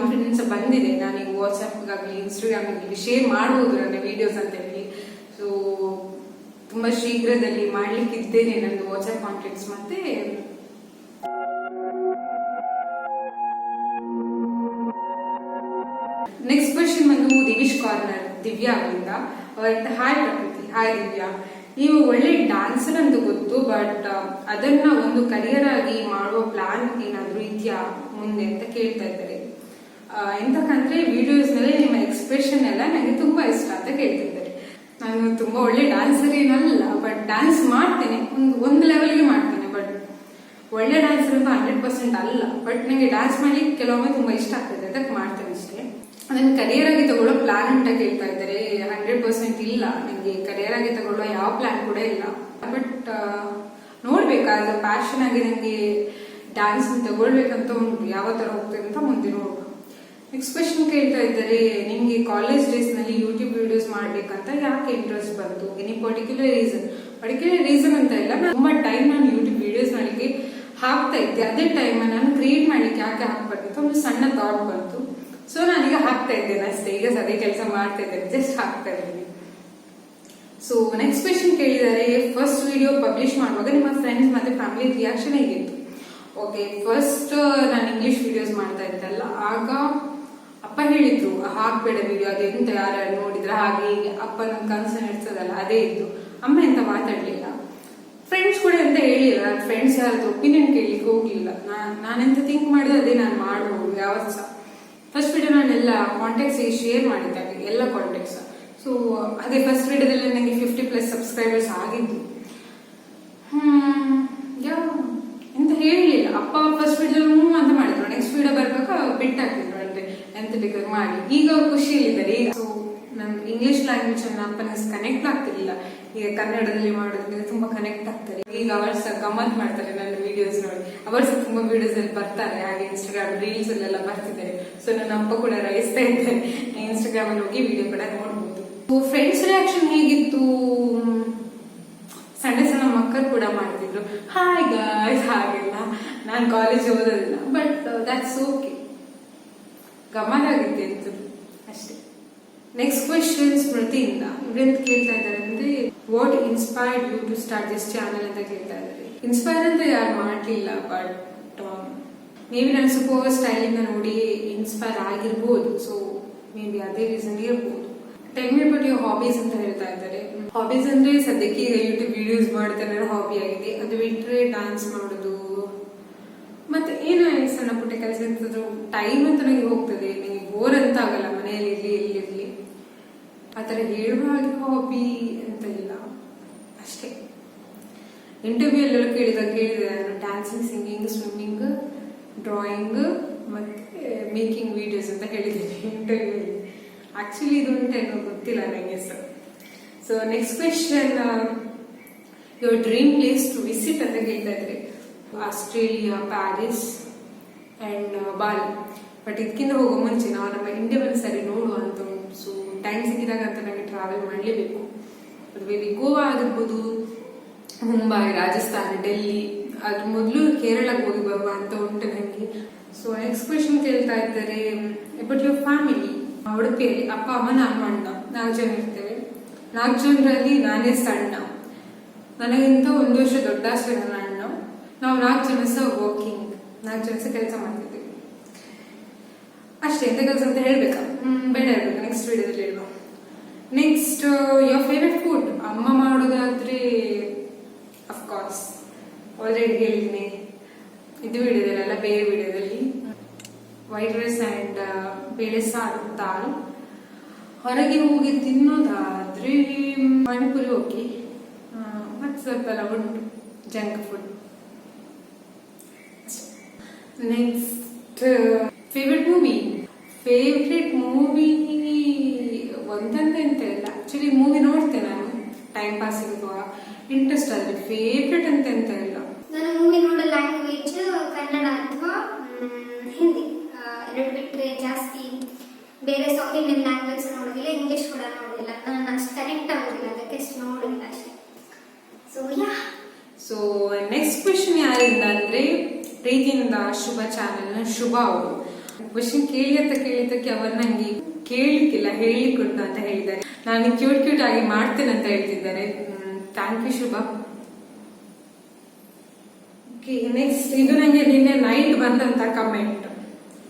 Confidence ಬಂದಿದೆ. ನಾನೀಗ ವಾಟ್ಸಪ್ಗಾಗಲಿ ಇನ್ಸ್ಟಾಗ್ರಾಮ್ಗಾಗಲಿ share ಮಾಡ್ಬೋದು ನನ್ನ ವಿಡಿಯೋಸ್ ಅಂತ ಹೇಳಿ. ಸೊ ತುಂಬಾ ಶೀಘ್ರದಲ್ಲಿ ಮಾಡ್ಲಿಕ್ಕಿದ್ದೇನೆ ನಂದು ವಾಟ್ಸಪ್ ಕಾಂಟ್ಯಾಕ್ಟ್ಸ್. ಮತ್ತೆ ನೆಕ್ಸ್ಟ್ ಕ್ವೆಶ್ಚನ್ ಬಂದು ದಿವಿಶ್ ಕಾರ್ನರ್ ದಿವ್ಯಾ ಅವರಿಂದ. ಹಾಯ್ ಪ್ರಕೃತಿ, ಹಾಯ್ ದಿವ್ಯಾ, ನೀವು ಒಳ್ಳೆ ಡ್ಯಾನ್ಸರ್ ಅಂತ ಗೊತ್ತು, ಬಟ್ ಅದನ್ನ ಒಂದು ಕರಿಯರ್ ಆಗಿ ಮಾಡುವ ಪ್ಲಾನ್ ಏನಾದ್ರು ಇದೆಯಾ ಮುಂದೆ ಅಂತ ಕೇಳ್ತಾ ಇದ್ದಾರೆ. ಎಂತಕ್ಕಂದ್ರೆ ವಿಡಿಯೋಸ್ ನಲ್ಲಿ ನಿಮ್ಮ ಎಕ್ಸ್ಪ್ರೆಷನ್ ಎಲ್ಲ ನನಗೆ ತುಂಬಾ ಇಷ್ಟ ಅಂತ ಕೇಳ್ತಾ ಇದ್ದಾರೆ. ನಾನು ತುಂಬಾ ಒಳ್ಳೆ ಡ್ಯಾನ್ಸರ್ ಏನಲ್ಲ, ಬಟ್ ಡ್ಯಾನ್ಸ್ ಮಾಡ್ತೇನೆ, ಒಂದು ಲೆವೆಲ್ಗೆ ಮಾಡ್ತೇನೆ, ಬಟ್ ಒಳ್ಳೆ ಡ್ಯಾನ್ಸರ್ ಅಂತ 100% ಅಲ್ಲ. ಬಟ್ ನನಗೆ ಡ್ಯಾನ್ಸ್ ಮಾಡ್ಲಿಕ್ಕೆ ಕೆಲವೊಮ್ಮೆ ತುಂಬಾ ಇಷ್ಟ ಆಗ್ತದೆ, ಅದಕ್ಕೆ ಮಾಡ್ತೇನೆ ಅಷ್ಟೇ. ಅದನ್ನ ಕರಿಯರ್ ಆಗಿ ತಗೊಳ್ಳೋ ಪ್ಲಾನ್ ಅಂತ ಕೇಳ್ತಾ ಇದ್ದಾರೆ. 100% ಇಲ್ಲ, ನನಗೆ ಕರಿಯರ್ ಆಗಿ ತಗೊಳ್ಳೋ ಯಾವ ಪ್ಲಾನ್ ಕೂಡ ಇಲ್ಲ. ಬಟ್ ನೋಡ್ಬೇಕಾದ್ರೆ ಪ್ಯಾಷನ್ ಆಗಿ ನನಗೆ ಡ್ಯಾನ್ಸ್ ತಗೊಳ್ಬೇಕಂತ ಉಂಟು. ಯಾವ ತರ ಹೋಗ್ತದೆ ಅಂತ ಮುಂದೆ ನೋಡುವ. ನೆಕ್ಸ್ಟ್ ಕ್ವೆಶ್ಚನ್ ಕೇಳ್ತಾ ಇದ್ದಾರೆ, ನಿಮ್ಗೆ ಕಾಲೇಜ್ ಡೇಸ್ ನಲ್ಲಿ ಯೂಟ್ಯೂಬ್ ವಿಡಿಯೋಸ್ ಮಾಡ್ಬೇಕಂತ ಯಾಕೆ ಇಂಟ್ರೆಸ್ಟ್ ಬಂತು? ಎನಿ ಪರ್ಟಿಕ್ಯುಲರ್ ರೀಸನ್ ಅಂತ ಇಲ್ಲ, ತುಂಬಾ ಟೈಮ್ ನಾನು ಯೂಟ್ಯೂಬ್ ವಿಡಿಯೋಸ್ ಮಾಡ್ಲಿಕ್ಕೆ ಹಾಕ್ತಾ ಇದ್ದೆ. ಅದೇ ಟೈಮ್ ನಾನು ಕ್ರಿಯೇಟ್ ಮಾಡ್ಲಿಕ್ಕೆ ಯಾಕೆ ಹಾಕ್ಬಾರ್ದು ಅಂತ ಒಂದು ಸಣ್ಣ ಥಾಟ್ ಬಂತು. ಸೊ ನಾನೀಗ ಹಾಕ್ತಾ ಇದ್ದೇನೆ ಅಷ್ಟೇ. ಈಗ ಅದೇ ಕೆಲಸ ಮಾಡ್ತಾ ಇದ್ದೇನೆ, ಜಸ್ಟ್ ಹಾಕ್ತಾ ಇದ್ದೀನಿ. ಸೊ ನೆಕ್ಸ್ಟ್ ಕ್ವೆಶ್ಚನ್ ಕೇಳಿದ್ದಾರೆ, ಫಸ್ಟ್ ವಿಡಿಯೋ ಪಬ್ಲಿಷ್ ಮಾಡುವಾಗ ನಿಮ್ಮ ಫ್ರೆಂಡ್ಸ್ ಮತ್ತೆ ಫ್ಯಾಮಿಲಿ ರಿಯಾಕ್ಷನ್ ಹೇಗಿತ್ತು? ಓಕೆ, ಫಸ್ಟ್ ನಾನು ಇಂಗ್ಲಿಷ್ ವಿಡಿಯೋಸ್ ಮಾಡ್ತಾ ಇದ್ದಲ್ಲ, ಆಗ ಅಪ್ಪ ಹೇಳಿದ್ರು ಹಾಕ್ಬೇಡ ವಿಡಿಯೋ, ಅದೆಂತ ಯಾರ್ಯಾರು ನೋಡಿದ್ರೆ ಹಾಗೆ ಹೀಗೆ ಅಪ್ಪನ ಕನ್ಸರ್ನ್ ಇರ್ತದಲ್ಲ, ಅದೇ ಇತ್ತು. ಅಮ್ಮ ಎಂತ ಮಾತಾಡ್ಲಿಲ್ಲ, ಫ್ರೆಂಡ್ಸ್ ಕೂಡ ಎಂತ ಹೇಳಿಲ್ಲ. ನನ್ನ ಫ್ರೆಂಡ್ಸ್ ಯಾರದ್ದು ಒಪಿನಿಯನ್ ಕೇಳಲಿಕ್ಕೆ ಹೋಗ್ಲಿಲ್ಲ. ನಾನೆಂತ ಥಿಂಕ್ ಮಾಡಿದ್ರೆ ಅದೇ ನಾನು ಮಾಡುವುದು ಯಾವತ್ತು ಸಹ. ಫಸ್ಟ್ ವಿಡಿಯೋ ನಾನೆಲ್ಲ ಕಾಂಟ್ಯಾಕ್ಟ್ಸ್ ಶೇರ್ ಮಾಡಿದ್ದೆ, ಎಲ್ಲ ಕಾಂಟ್ಯಾಕ್ಟ್ಸ್. ಸೊ ಅದೇ ಫಸ್ಟ್ ವಿಡಿಯೋದಲ್ಲಿ ನನಗೆ 50+ ಸಬ್ಸ್ಕ್ರೈಬರ್ಸ್ ಆಗಿದ್ದು. ಎಂತ ಹೇಳಲಿಲ್ಲ. ಅಪ್ಪ ಫಸ್ಟ್ ವಿಡಿಯೋ ಅಂತ ಮಾಡಿದ್ರು, ನೆಕ್ಸ್ಟ್ ವಿಡಿಯೋ ಬರ್ಬೇಕಾ ಬಿಟ್ಟಾಕಿದ್ರು, ಅಂದ್ರೆ ಎಂತ ಬೇಕಾದ್ರೆ ಮಾಡಿ. ಈಗ ಅವ್ರು ಖುಷಿಯಲ್ಲಿದ್ದಾರೆ. ಈಗ ಸೊ ನನ್ ಇಂಗ್ಲಿಷ್ ಲ್ಯಾಂಗ್ವೇಜ್ ಅನ್ನ ಅಪ್ಪನಿಗೆ ಕನೆಕ್ಟ್ ಆಗ್ತಿರ್ಲಿಲ್ಲ, ಈಗ ಕನ್ನಡದಲ್ಲಿ ಮಾಡೋದ್ರಿಂದ ತುಂಬಾ ಕನೆಕ್ಟ್ ಆಗ್ತಾರೆ. ಈಗ ಅವರು ಸಹ ಗಮ್ಮತ್ ಮಾಡ್ತಾರೆ ನನ್ನ ವಿಡಿಯೋಸ್ ನೋಡಿ. ಅವರು ಸಹ ತುಂಬಾ ವಿಡಿಯೋಸ್ ಅಲ್ಲಿ ಬರ್ತಾರೆ, ಹಾಗೆ ಇನ್ಸ್ಟಾಗ್ರಾಮ್ ರೀಲ್ಸ್ ಅಲ್ಲೆಲ್ಲ ಬರ್ತಿದ್ದಾರೆ. ಸೊ ನನ್ನ ಅಪ್ಪ ಕೂಡ ರೈಸ್ತಾ ಇದ್ದಾರೆ, ಇನ್ಸ್ಟಾಗ್ರಾಮ್ ಅಲ್ಲಿ ಹೋಗಿ ವಿಡಿಯೋ ಕೂಡ ನೋಡ್ಬೋದು. ಫ್ರೆಂಡ್ಸ್ ರಿಯಾಕ್ಷನ್ ಹೇಗಿತ್ತು? ಸಣ್ಣ ಸಣ್ಣ ಮಕ್ಕಳು ಕೂಡ ಮಾಡ್ತಿದ್ರು, ಹಾಯ್ ಗಾಯ್ಸ್, ಹಾಗೆಲ್ಲ. ನಾನು ಕಾಲೇಜ್ ಓದೋದಿಲ್ಲ, ಬಟ್ ದಟ್ಸ್ ಓಕೆ, ಗಮ್ಮತ್ತಾಗಿತ್ತು ಅಂತ ಅಷ್ಟೇ. ನೆಕ್ಸ್ಟ್ ಕ್ವೆಶ್ಚನ್ ಸ್ಮೃತಿಯಿಂದ. ಇವ್ರೆಂತ ಕೇಳ್ತಾ ಇದ್ದಾರೆ ಅಂದ್ರೆ, what inspired you to start this channel ಅಂತ ಕೇಳ್ತಾ ಇದ್ದಾರೆ. ಇನ್ಸ್ಪೈರ್ ಅಂತ ಯಾರು ಮಾಡ್ಲಿಲ್ಲ, ಬಟ್ ಮೇ ಬಿ ನಾನು ಸ್ವಲ್ಪ ಸ್ಟೈಲ್ ಇಂದ ನೋಡಿ ಇನ್ಸ್ಪೈರ್ ಆಗಿರ್ಬೋದು. ಸೊ ಮೇ ಬಿ ಅದೇ ರೀಸನ್ ಇರ್ಬೋದು. Tell me about your hobbies ಅಂತ ಹೇಳ್ತಾ ಇದ್ದಾರೆ. ಹಾಬೀಸ್ ಅಂದ್ರೆ ಸದ್ಯಕ್ಕೆ ಈಗ ಯೂಟ್ಯೂಬ್ ವಿಡಿಯೋಸ್ ಮಾಡ್ತಾನೆ ಹಾಬಿ ಆಗಿದೆ. ಅದು ಬಿಟ್ರೆ ಡಾನ್ಸ್ ಮಾಡೋದು, ಮತ್ತೆ ಏನೋ ಸಣ್ಣ ಪುಟ್ಟ ಕೆಲಸ ಇರ್ತದ್ರು. ಟೈಮ್ ಅಂತ ನನಗೆ ಹೋಗ್ತದೆ, ನನಗೆ ಬೋರ್ ಅಂತ ಆಗಲ್ಲ, ಮನೆಯಲ್ಲಿ ಇರ್ಲಿ ಎಲ್ಲಿರ್ಲಿ. ಆತರ ಹೇಳುವ ಹಾಗೆ ಹಾಬಿ ಅಂತ ಇಲ್ಲ ಅಷ್ಟೇ. ಇಂಟರ್ವ್ಯೂ ಎಲ್ಲ ಕೇಳಿದೆ ನಾನು ಡ್ಯಾನ್ಸಿಂಗ್, ಸಿಂಗಿಂಗ್, ಸ್ವಿಮ್ಮಿಂಗ್, ಡ್ರಾಯಿಂಗ್ ಮತ್ತೆ ಮೇಕಿಂಗ್ ವಿಡಿಯೋಸ್ ಅಂತ ಹೇಳಿದ್ದೀನಿ ಇಂಟರ್ವ್ಯೂ ಅಲ್ಲಿ. ಆಕ್ಚುಲಿ ಇದು ಉಂಟೇನೋ ಗೊತ್ತಿಲ್ಲ ನನಗೆ sir. So next question, your dream place to visit ಅಂತ ಕೇಳ್ತಾ ಇದ್ರೆ. Australia, Paris and Bali. But ಇದಕ್ಕಿಂತ ಹೋಗೋ ಮುಂಚೆ ನಾವು ನಮ್ಮ ಇಂಡಿಯಾವನ್ನು ಸರಿ ನೋಡುವ ಅಂತ ಉಂಟು. ಸೊ ಟೈಮ್ ಸಿಕ್ಕಿದಾಗ ಅಂತ ನನಗೆ ಟ್ರಾವೆಲ್ ಮಾಡಲೇಬೇಕು. ಅದು ಮೇ ಬಿ ಗೋವಾ ಆಗಿರ್ಬೋದು, ಮುಂಬೈ, ರಾಜಸ್ಥಾನ, ಡೆಲ್ಲಿ, ಅದ್ರ ಮೊದಲು ಕೇರಳಕ್ಕೆ ಹೋಗಿ ಬರುವ ಅಂತ ಉಂಟು ನನಗೆ. ಸೊ ನೆಕ್ಸ್ಟ್ ಕ್ವೆಶ್ಚನ್ ಕೇಳ್ತಾ ಇದ್ದಾರೆ, ಬಟ್ ಯುವರ್ ಫ್ಯಾಮಿಲಿ. ಉಡುಪಿಯಲ್ಲಿ ಅಪ್ಪ, ಅಮ್ಮ, ನಾನು, ಅಣ್ಣ, 4 ಜನ ಇರ್ತೇವೆ. 4 ಜನರಲ್ಲಿ ನಾನೇ ಸಣ್ಣ. ನನಗಿಂತ 1 ವರ್ಷ ದೊಡ್ಡ ಅಷ್ಟೇ ನನ್ನ ಅಣ್ಣ. ನಾವು 4 ಜನ ಸಹ ವರ್ಕಿಂಗ್, 4 ಜನ ಸಹ ಕೆಲಸ ಮಾಡ್ತಿದ್ದೇವೆ ಅಷ್ಟೇ. ಎಂತ ಕೆಲಸ ಅಂತ ಹೇಳ್ಬೇಕಾ? ಬೇಡ ಹೇಳ್ಬೇಕಾ? ನೆಕ್ಸ್ಟ್ ವಿಡಿಯೋದಲ್ಲಿ ಹೇಳುವ. Next, your favourite food. ಅಮ್ಮ ಮಾಡೋದಾದ್ರೆ ಅಫ್ಕೋರ್ಸ್ ಆಲ್ರೆಡಿ ಹೇಳಿದ್ದೀನಿ ಇದು ವಿಡಿಯೋದಲ್ಲಿ ಅಲ್ಲ, ಬೇರೆ ವಿಡಿಯೋದಲ್ಲಿ. ವೈಟ್ ರೈಸ್ ಅಂಡ್ ಬೇಳೆ ಸಾರು, ದಾಲ್. ಹೊರಗೆ ಹೋಗಿ ತಿನ್ನೋದಾದ್ರೆ ಪಾನಿಪುರಿ ಹೋಗಿ, ಮತ್ತೆ ಸ್ವಲ್ಪ ಎಲ್ಲ ಉಂಟು junk food. Next, favourite movie. Favourite movie ಒಂದಂತ ಎಂತ ಇಲ್ಲ. ಆಕ್ಚುಲಿ ಮೂವಿ ನೋಡ್ತೇನೆ ನಾನು, ಟೈಮ್ ಪಾಸ್ ಇರುವ ಇಂಟ್ರೆಸ್ಟ್ ಆದ್ರೆ. ಫೇವ್ರೆಟ್ ಅಂತ ಎಂತ ಇಲ್ಲ. ನಾನು ಮೂವಿ ನೋಡೋ ಲ್ಯಾಂಗ್ವೇಜ್ ಕನ್ನಡ ಅಥವಾ ಹಿಂದಿ, ಎರಡು ಬಿಟ್ಟರೆ ಜಾಸ್ತಿ ಬೇರೆ ಸೌತ್ ಇಂಡಿಯನ್ ಲ್ಯಾಂಗ್ವೇಜ್ ನೋಡೋದಿಲ್ಲ, ಇಂಗ್ಲಿಷ್ ಕೂಡ ನೋಡೋದಿಲ್ಲ. ನಾನು ಅಷ್ಟು ಕನೆಕ್ಟ್ ಆಗೋದಿಲ್ಲ, ಅದಕ್ಕೆ ಅಷ್ಟು ನೋಡೋದಿಲ್ಲ ಅಷ್ಟೇ. ಸೊ ನೆಕ್ಸ್ಟ್ ಕ್ವೆಶ್ಚನ್ ಯಾರಿಂದ ಅಂದ್ರೆ, ಪ್ರೀತಿಯಿಂದ ಶುಭ ಚಾನೆಲ್ನ ಶುಭ ಅವರು. ಕ್ವಶನ್ ಕೇಳಿದ್ದಕ್ಕೆ ಅವರು ನಂಗೆ ಕೇಳಲಿಕ್ಕಿಲ್ಲ, ಹೇಳಲಿಕ್ಕೆ ಉಂಟು ಅಂತ ಹೇಳಿದ್ದಾರೆ. ನಾನು ಕ್ಯೂಟ್ ಆಗಿ ಮಾಡ್ತೇನೆ ಅಂತ ಹೇಳ್ತಿದ್ದಾರೆ. Thank you Shubha. ನೆಕ್ಸ್ಟ್ ಇದು ನಂಗೆ ನಿನ್ನೆ ನೈಟ್ ಬಂದಂತ ಕಮೆಂಟ್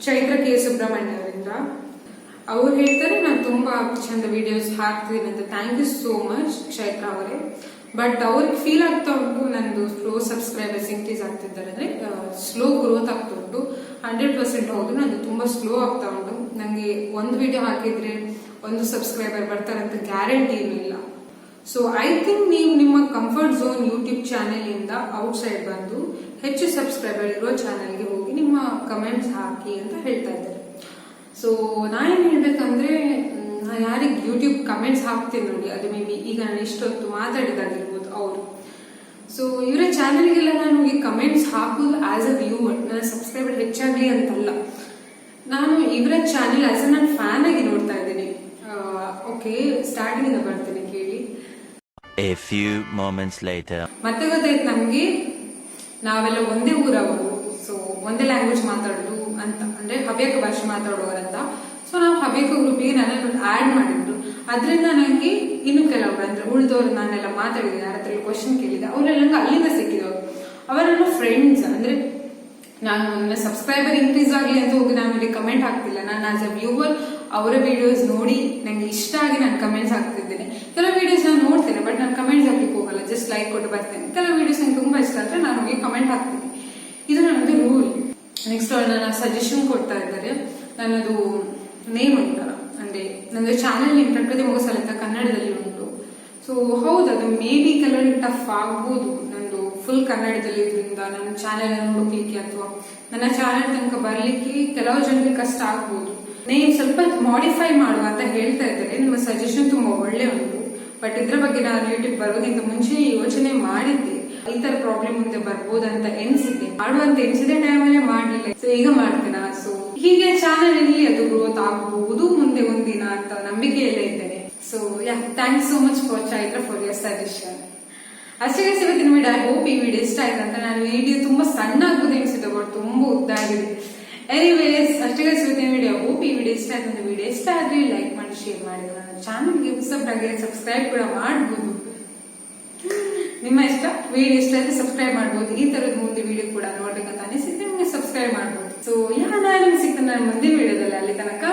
ಚೈತ್ರ ಕೆ ಸುಬ್ರಹ್ಮಣ್ಯ ಅವರಿಂದ. ಅವ್ರು ಹೇಳ್ತಾರೆ ನಾನು ತುಂಬಾ ಚಂದ ವಿಡಿಯೋಸ್ ಹಾಕ್ತೀನಿ ಅಂತ. Thank you so much Chaitra ಅವರೇ. ಬಟ್ ಅವ್ರಿಗೆ ಫೀಲ್ ಆಗ್ತಾ ಉಂಟು ನಂದು ಸ್ಲೋ ಸಬ್ಸ್ಕ್ರೈಬರ್ಸ್ ಇನ್ಕ್ರೀಸ್ ಆಗ್ತಿದ್ದಾರೆ, ಅಂದ್ರೆ ಸ್ಲೋ ಗ್ರೋತ್ ಆಗ್ತಾ ಉಂಟು. 100% ಹೌದು, ನಂದು ತುಂಬಾ ಸ್ಲೋ ಆಗ್ತಾ ಉಂಟು. ನಂಗೆ ಒಂದು ವಿಡಿಯೋ ಹಾಕಿದ್ರೆ 1 ಸಬ್ಸ್ಕ್ರೈಬರ್ ಬರ್ತಾರೆ ಅಂತ ಗ್ಯಾರಂಟಿ ಇಲ್ಲ. ಸೊ ಐ ಥಿಂಕ್ ನೀವು ನಿಮ್ಮ ಕಂಫರ್ಟ್ ಝೋನ್ ಯೂಟ್ಯೂಬ್ ಚಾನೆಲ್ ಇಂದ ಔಟ್ ಸೈಡ್ ಬಂದು ಹೆಚ್ಚು ಸಬ್ಸ್ಕ್ರೈಬರ್ ಇರೋ ಚಾನೆಲ್ಗೆ ಹೋಗಿ ನಿಮ್ಮ ಕಮೆಂಟ್ಸ್ ಹಾಕಿ ಅಂತ ಹೇಳ್ತಾ ಇದ್ದಾರೆ. ಸೊ ನಾನೇನ್ ಹೇಳ್ಬೇಕಂದ್ರೆ, ಯಾರಿಗೆ ಯೂಟ್ಯೂಬ್ ಕಮೆಂಟ್ಸ್ ಹಾಕ್ತೀನಿ ನೋಡಿ, ಅದು ಮೇ ಬಿ ಈಗ ನಾನು ಇಷ್ಟೊತ್ತು ಮಾತಾಡಿದಾಗಿರ್ಬೋದು ಅವರು. ಸೊ ಇವರ ಚಾನೆಲ್ಗೆಲ್ಲ ನಾನು ಈ ಕಮೆಂಟ್ಸ್ ಹಾಕುದು ಆಸ್ ಅ ವ್ಯೂವರ್, ನನ್ನ ಸಬ್ಸ್ಕ್ರೈಬರ್ ಹೆಚ್ಚಾಗ್ಲಿ ಅಂತಲ್ಲ. ನಾನು ಇವರ ಚಾನೆಲ್ ಆಸ್ ಅ ನಾನು ಫ್ಯಾನ್ ಆಗಿ ನೋಡ್ತಾ ಇದ್ದೀನಿ. ಓಕೆ, ಸ್ಟಾರ್ಟಿಂಗ್ ಇಂದ ಬರ್ತೀನಿ ಕೇಳಿ. A few moments later. ಮತ್ತೆ ಗೊತ್ತಾಯ್ತು ನಮ್ಗೆ ನಾವೆಲ್ಲ ಒಂದೇ ಊರವರು, ಸೊ ಒಂದೇ ಲ್ಯಾಂಗ್ವೇಜ್ ಮಾತಾಡೋದು ಅಂತ, ಅಂದ್ರೆ ಹವ್ಯಕ ಭಾಷೆ ಮಾತಾಡುವವರಂತ. ಸೊ ನಾವು ಹವ್ಯಕ ಗ್ರೂಪಿಗೆ ನನ್ನನ್ನು ಆಡ್ ಮಾಡಿದ್ರು. ಅದರಿಂದ ನನಗೆ ಇನ್ನು ಕೆಲವರು ಅಂದ್ರೆ ಉಳಿದವರು ನಾನೆಲ್ಲ ಮಾತಾಡಿದೆ, ಯಾರ ಹತ್ರ ಕ್ವಶನ್ ಕೇಳಿದೆ, ಅವರೆಲ್ಲ ನಂಗೆ ಅಲ್ಲಿಂದ ಸಿಕ್ಕಿದವರು. ಅವರೆಲ್ಲ ಫ್ರೆಂಡ್ಸ್. ಅಂದ್ರೆ ನಾನು ನನ್ನ ಸಬ್ಸ್ಕ್ರೈಬರ್ ಇನ್ಕ್ರೀಸ್ ಆಗಲಿ ಅಂತ ಹೋಗಿ ನಾನು ಇಲ್ಲಿ ಕಮೆಂಟ್ ಹಾಕ್ತಿಲ್ಲ. ನಾನು ಆಸ್ ಅ ವ್ಯೂವರ್ ಅವರ ವಿಡಿಯೋಸ್ ನೋಡಿ ನಂಗೆ ಇಷ್ಟ ಆಗಿ ನಾನು ಕಮೆಂಟ್ಸ್ ಹಾಕ್ತಿದ್ದೇನೆ. ಕೆಲವು ವಿಡಿಯೋಸ್ ನಾನು ನೋಡ್ತೇನೆ, ಬಟ್ ನಾನು ಕಮೆಂಟ್ಸ್ ಹಾಕ್ಲಿಕ್ಕೆ ಹೋಗಲ್ಲ, ಜಸ್ಟ್ ಲೈಕ್ ಕೊಟ್ಟು ಬರ್ತೇನೆ. ಕೆಲವು ವಿಡಿಯೋಸ್ ನಂಗೆ ತುಂಬಾ ಇಷ್ಟ ಅಂದ್ರೆ ನಾನು ಹೋಗಿ ಕಮೆಂಟ್ ಹಾಕ್ತೀನಿ. ಇದು ನನ್ನದು ರೂಲ್. ನೆಕ್ಸ್ಟ್ ನನ್ನ ಸಜೆಷನ್ ಕೊಡ್ತಾ ಇದ್ದಾರೆ. ನನ್ನದು ನೇಮ್ ಉಂಟಲ್ಲ, ಅಂದ್ರೆ ನಂದು ಚಾನೆಲ್ ನೇಮ್ ಪ್ರಕೃತಿ ಮೊಗಸಲ ಅಂತ ಕನ್ನಡದಲ್ಲಿ ಉಂಟು. ಸೊ ಹೌದು, ಅದು ಮೇ ಬಿ ಕೆಲವರಿಗೆ ಟಫ್ ಆಗ್ಬೋದು. ನಂದು ಫುಲ್ ಕನ್ನಡದಲ್ಲಿ ಇದ್ರಿಂದ ನನ್ನ ಚಾನೆಲ್ ನೋಡ್ಲಿಕ್ಕೆ ಅಥವಾ ನನ್ನ ಚಾನೆಲ್ ತನಕ ಬರ್ಲಿಕ್ಕೆ ಕೆಲವು ಜನರಿಗೆ ಕಷ್ಟ ಆಗ್ಬೋದು. ನೇಮ್ ಸ್ವಲ್ಪ ಮಾಡಿಫೈ ಮಾಡುವ ಅಂತ ಹೇಳ್ತಾ ಇದ್ದಾರೆ. ನಿಮ್ಮ ಸಜೆಷನ್ ತುಂಬಾ ಒಳ್ಳೆ ಉಂಟು. ಬಟ್ ಇದ್ರ ಬಗ್ಗೆ ನಾನು ಯೂಟ್ಯೂಬ್ ಬರೋದಕ್ಕಿಂತ ಮುಂಚೆ ಯೋಚನೆ ಮಾಡಿದ್ದೆ, ಈ ತರ ಪ್ರಾಬ್ಲಮ್ ಮುಂದೆ ಬರ್ಬೋದಂತ ಎನ್ಸಿದ್ದೆ. ಮಾಡುವಂತ ಎನ್ಸಿದೆ ಟೈಮಲ್ಲೇ ಮಾಡ್ಲಿಲ್ಲ. ಸೊ ಈಗ ಮಾಡ್ತೇನೆ. ಸೊ ಹೀಗೆ ಚಾನೆಲ್ ಅಲ್ಲಿ ಅದು ಗ್ರೋತ್ ಆಗಬಹುದು ಮುಂದೆ ಒಂದಿನ ಅಂತ ನಂಬಿಕೆಯಲ್ಲೇ ಇದ್ದೇನೆ. So thanks so much for Chaitra for your suggestion. ಅಷ್ಟೇ ಇವತ್ತಿನ ವಿಡಿಯೋ. ಐ ಹೋಪ್ ಈ ವಿಡಿಯೋ ಇಷ್ಟ ಆಯ್ತು ಅಂತ. ನಾನು ವಿಡಿಯೋ ತುಂಬಾ ಸಣ್ಣ ಆಗ್ಬೋದು ಎನ್ಸಿದೆ, ಬಟ್ ತುಂಬಾ ಉದ್ದ ಆಗಿದೆ. ಎನಿವೇಸ್ ಅಷ್ಟೇ ಇವತ್ತಿನ ವಿಡಿಯೋ. ಹೋಪ್ ಈ ವಿಡಿಯೋ ಇಷ್ಟ ಆಯ್ತು ಅಂತ. ವಿಡಿಯೋ ಇಷ್ಟ ಆದ್ರೆ ಲೈಕ್ ಮಾಡಿ, ಶೇರ್ ಮಾಡಿ. ನನ್ನ ಚಾನಲ್ಗೆ ಹೊಸಬ್ರಾಗಿ ಸಬ್ಸ್ಕ್ರೈಬ್ ಕೂಡ ಮಾಡಬಹುದು, ನಿಮ್ಮ ಇಷ್ಟ. ವಿಡಿಯೋ ಇಷ್ಟ ಆದ್ರೆ ಸಬ್ಸ್ಕ್ರೈಬ್ ಮಾಡಬಹುದು. ಈ ತರದ ಮುಂದೆ ವಿಡಿಯೋ ಕೂಡ ನೋಡ್ಬೇಕಂತ ಅನಿಸಿದ್ರೆ ನಿಮ್ಗೆ ಸಬ್ಸ್ಕ್ರೈಬ್ ಮಾಡಬಹುದು. ಸೊ ನಾನು ಸಿಗ್ತಾನೆ ನಾನು ಮುಂದಿನ ವಿಡಿಯೋದಲ್ಲಿ. ಅಲ್ಲಿ ತನಕ